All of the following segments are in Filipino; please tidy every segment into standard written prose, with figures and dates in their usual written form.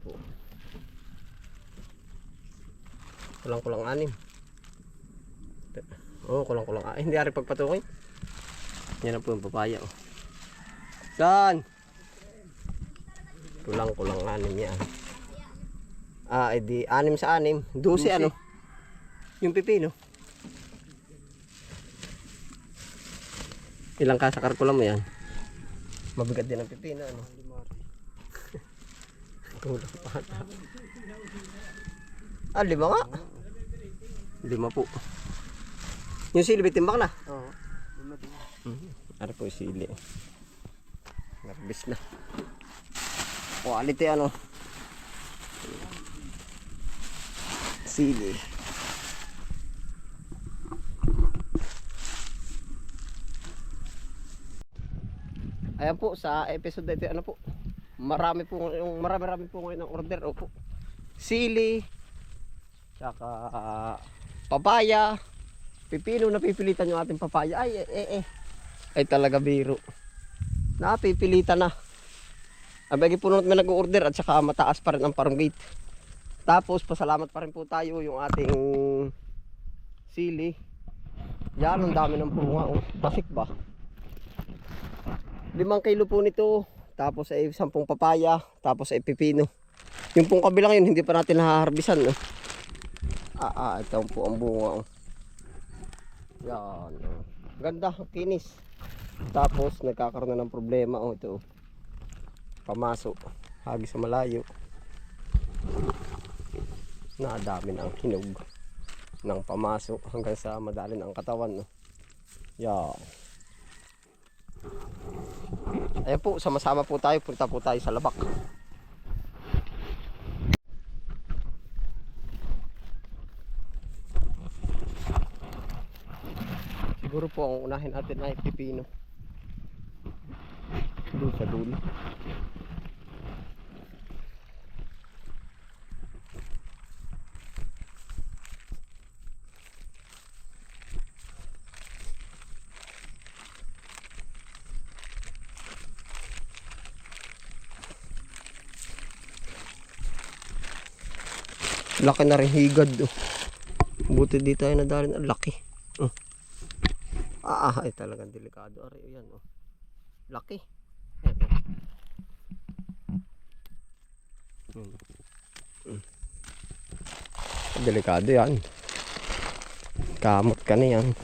po. Kulang-kulang 6. Oh, kulang-kulang. Ay, hindi ari pagpatukoy. Yan na po yung papaya. Oh. Saan? Kulang-kulang 6 yan. Edi 6 sa 6. 12 ano? Yung pipino. Ilang kasakar ko lang mo yan? Mabigat din ang pipino, ano? Kulang pa ata. 5 nga? 5 po. Yung sili, bitimbak na? Oo. 5 din. Ano po yung sili? Narbis na. Quality ano? Sili. Ayan po sa episode dito ano po. Marami po ngayon ng order. Opo. Sili, saka papaya, pipino, napipilitan yung ating papaya. Ay talaga biro. Napipilitan na. Abagi po naman nag-order at saka mataas pa rin ang parang gate. Tapos pasalamat pa rin po tayo yung ating sili. Yan, ang dami ng bunga. Oh. Basik ba? 5 kilo po nito. Tapos ay 10 papaya. Tapos ay pipino. Yung pong kabilang yun, hindi pa natin nahaharbisan. No? Ito po ang bunga. Oh. Yan. Oh. Ganda, kinis. Tapos nagkakaroon na ng problema. Oh, ito. Pamasok. Hagi sa malayo. Nadami na ang hinog ng pamasok hanggang sa madalin ang katawan. No? Yan. Ayan po, sama-sama po tayo. Punta po tayo sa labak. Siguro po ang unahin natin ay pipino. Doon sa dulo. Laki na rin higad. Oh. Buti dito ay nadalin. Ang laki. Ay talagang delikado. Ari, yan. Oh. Laki. Delikado yan. Kamot ka na yan.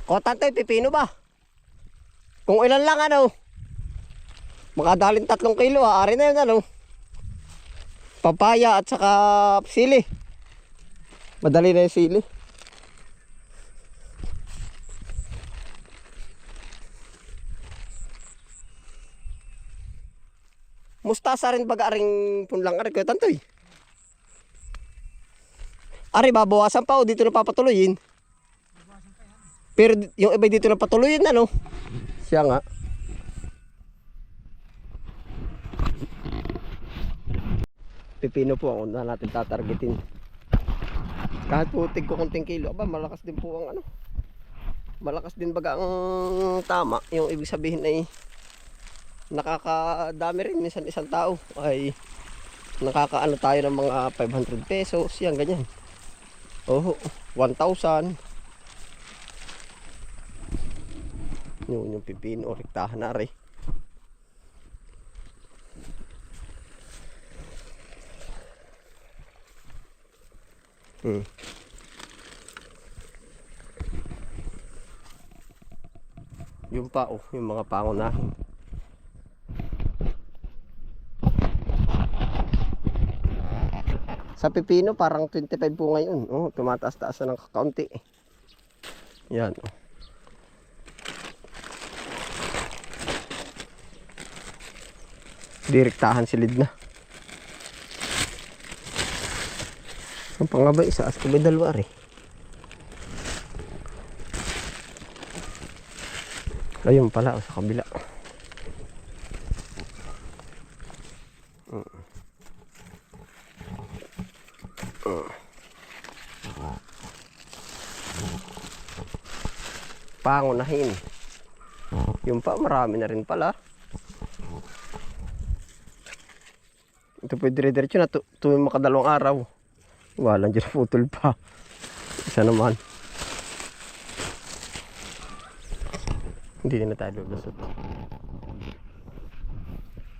Kotante, pipino ba? Kung ilan lang ano. Makadalin 3 kilo. Ari na yun ano. Papaya at saka sili. Madali na yung sili. Mustasa rin baga aring punlang ari ko tantoy. Ari babawasan pa o dito na papatuloyin. Pero yung iba dito na patuloyin ano. Siya nga. Pipino po ang una natin tatargetin. Kahit po tig ko konting kilo, aba malakas din po ang ano. Malakas din baga ang tama. Yung ibig sabihin ay nakakadami rin. Minsan isang tao ay nakakaano tayo ng mga 500 pesos. Yan ganyan. 1,000. Yung pipino, rektahan na rin. Yung pa yung mga pangunahin. Sa pipino parang 25 po ngayon. Tumataas-taas na ng kakaunti. Yan. Direktahan silid na. Ang pangabay isa as may 2 ari. Ayun pala sa kabila. Pangunahin. Yung pa marami na rin pala. Ito po dire-diretso na tuwing makadalawang araw. Walang dyan putol pa. Isa naman. Hindi na tayo lulusot.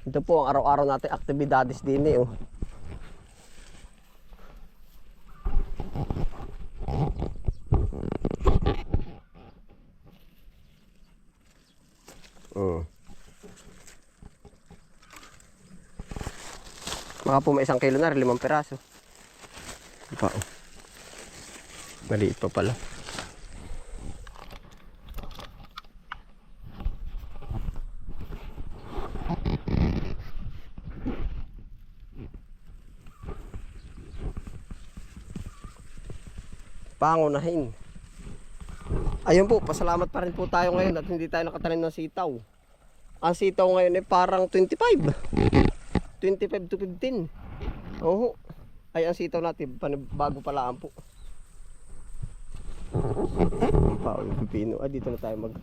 Ito po ang araw-araw natin aktibidades din eh. Oh. Baka po may 1 kilo na, 5 piraso. Pa, oh. Maliit pa pala. Pangunahin. Ayun po, pasalamat pa rin po tayo ngayon at hindi tayo nakatanim ng sitaw. Ang sitaw ngayon ay parang 25 to 15. Oo. Ay ang sitaw natin bago palaan po. Pa, yung pipino. Ah, dito na tayo mag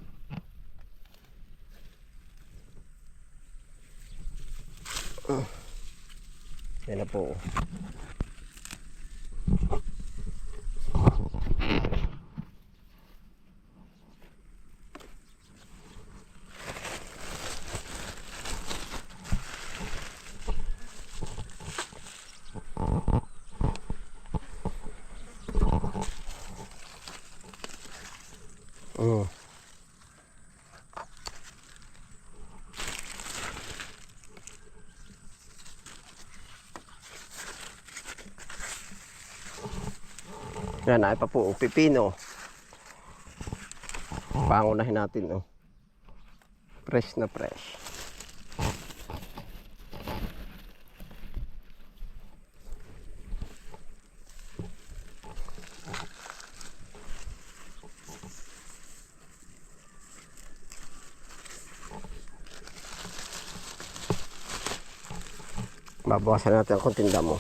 yan na po. Yan, ay pa po, pipino. Pangunahin natin, oh. Fresh na fresh. Babawasan natin ang konting damo.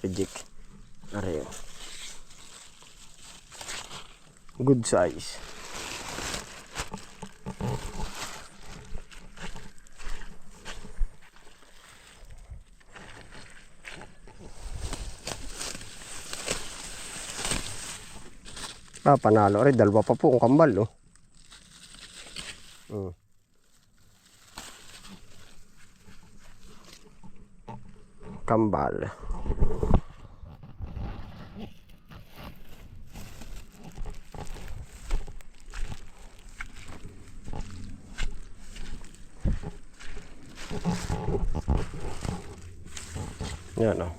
Reject. Areo. Good size. Ah, panalo rin. Dalawa pa po ang kambal, oh. Kambal. Yan, oh.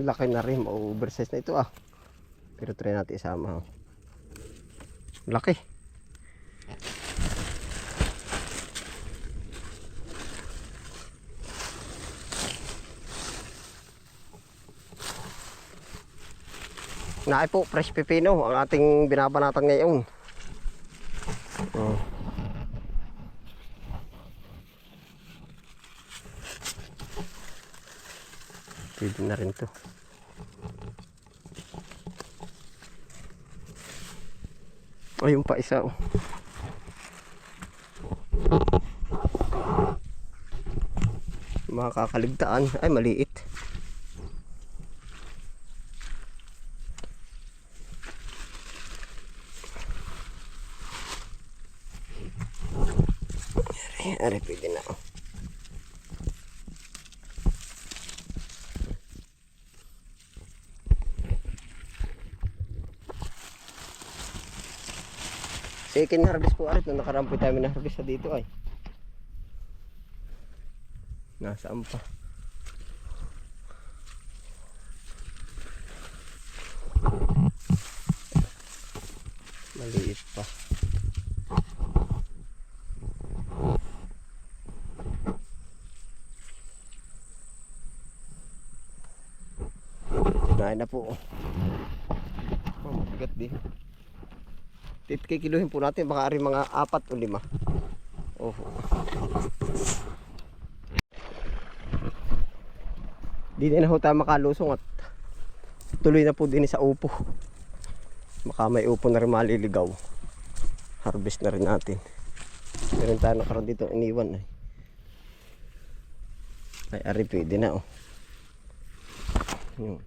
Laki na rin, oversize na ito, ah. Pero try natin isama, oh. Laki. Naay po, fresh pipino ang ating binabanatan ngayon. Pwede na rin to. Ayun pa isa, oh. Makakaligtaan. Ay, maliit. Ari, pwede na, oh. Second harvest po arit. Nung nakaraan po tayo na harvest sa dito ay. Nasaan pa? Mali. Nain na po. Oh, mabigat din. Kikiluhin po natin baka rin mga 4 o 5. Oh. Di na ho tayo makalusong at tuloy na po din sa upo. Baka may upo na rin maliligaw. Harvest na rin natin. Meron tayo nakaroon dito iniwan eh. Ay ari pwede na oh. Yun.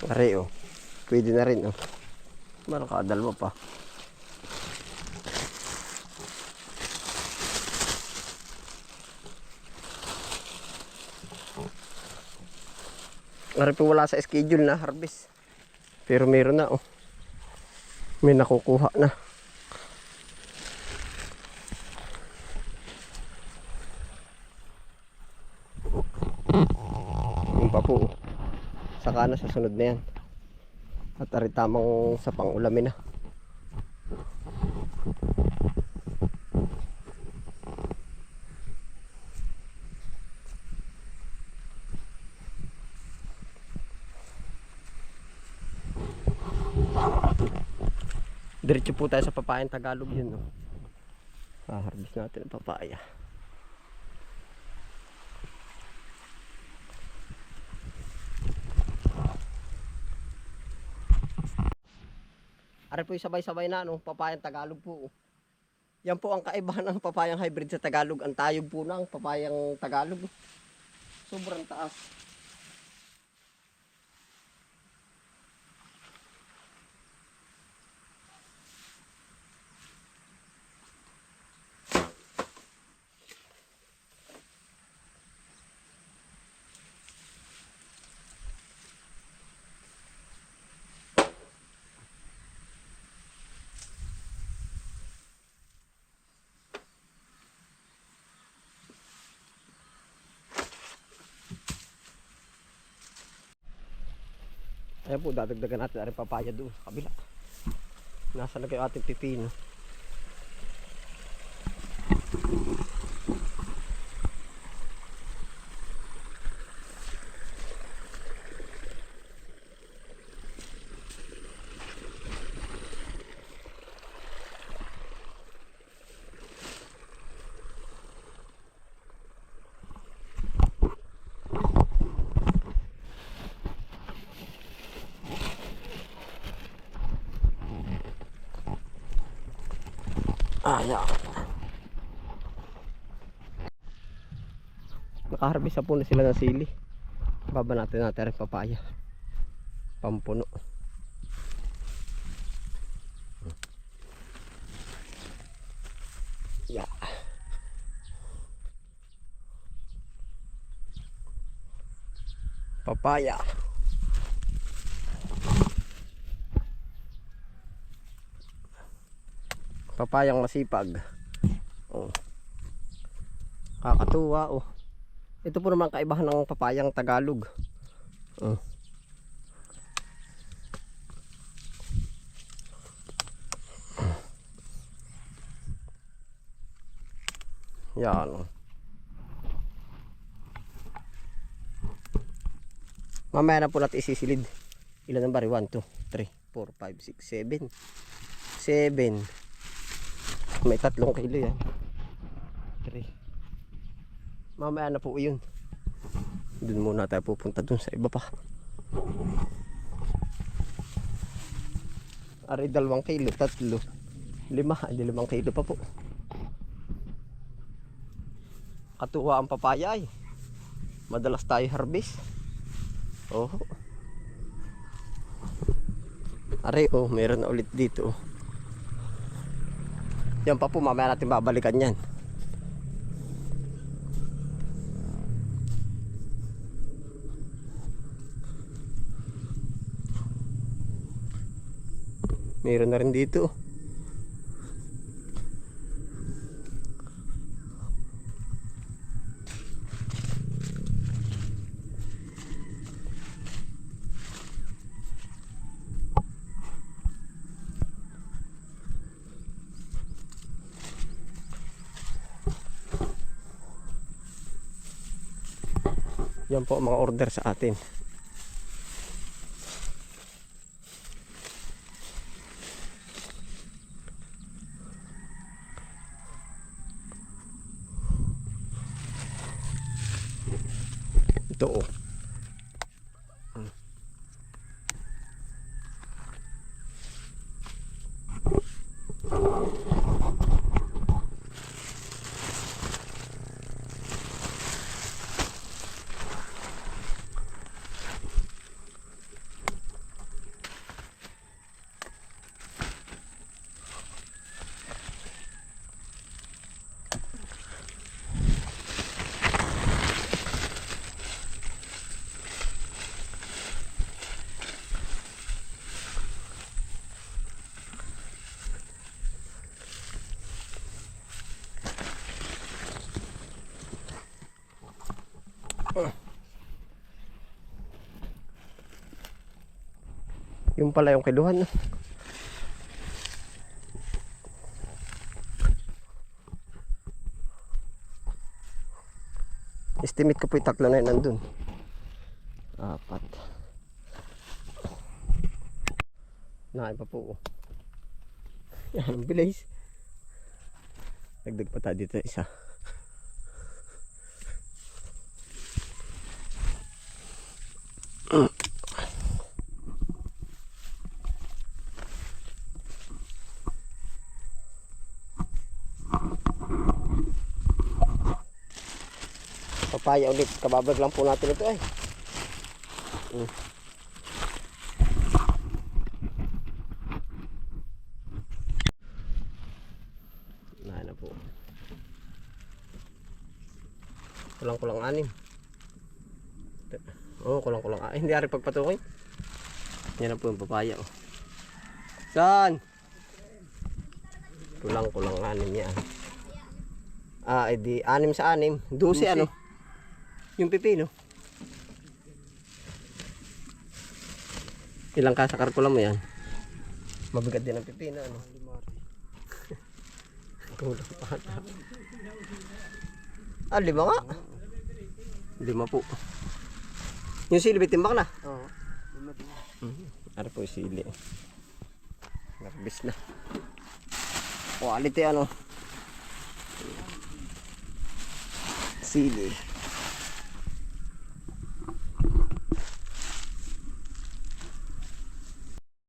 Ari oh. Pwede na rin oh. Nakadalwa pa. Ari po wala sa schedule na harvest. Pero meron na oh. May nakukuha na. Yung pa po oh. Saka na sa sunod na yan. At ari tamang sa pang-ulamin na. Diretso po tayo sa papayang Tagalog yun no. Harvest natin ang papaya. Ari po yung sabay-sabay na no, papayang Tagalog po. Yan po ang kaibahan ng papayang hybrid sa Tagalog. Ang tayog po ng papayang Tagalog. Sobrang taas. Ayan po, dadagdagan natin ang papaya doon sa kabila. Nasa na kayo ating pipino. Ayan. Nakaharvest po na sila ng sili. Baba natin ang papaya. Pampuno. Yeah. Papaya. Papayang masipag. Oh. Kakatuwa oh. Ito po naman kaibahan ng papayang Tagalog. Oh. Yan. Mamaya na po natin isisilid. Ilan ang bari? 1, 2, 3, 4, 5, 6, 7. 7. May 3 kilo yan. 3. Mamaya na po yun. Doon muna tayo pupunta dun sa iba pa. Ari 2 kilo, 3. 5, hindi 5 kilo pa po. Katuwa ang papaya ay. Madalas tayo harvest. Oh. Ari oh, meron na ulit dito oh. Yan pa po, mamaya natin babalikan yan. Meron na rin dito. Yan po ang mga order sa atin. Ito oh. Yung pala yung kiluhan. Estimate ko po yung tatlo na yun nandun. 4. Nain pa po. Yan, bilis. Dagdag pa tayo dito isa. Papaya ulit, kababrag lang po natin ito ay. Na po. Kulang-kulang 6. Oh, kulang-kulang. Hindi ari pagpatukoy. Yan na po yung papaya oh. Saan? Kulang-kulang 6 yan. Edi 6 sa 6, 12 ano? Yung pipino. Ilang kasakar ko lang mo yan? Mabigat din ang pipino ano? Kulang pa ata. 5 nga. 5 po. Yung sili bitimbang na? Oo. Ano po yung sili? Narbis na. Quality ano? Sili.